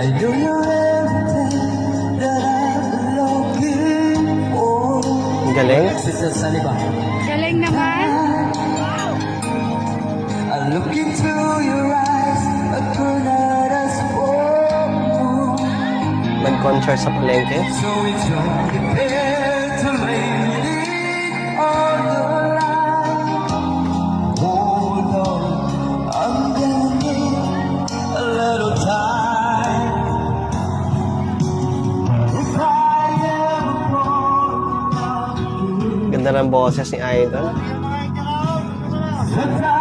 I know you're everything that I've been looking for. Ang galing. Sister Saliba. Galing naman. I look into your eyes, a girl that I spoke. Nag-concert sa palengke. So it's only fair to lay it on the line. Hold on, I'm gonna need a little time. If I ever fall in love with you, Ganda ng boses ni Idol. sometimes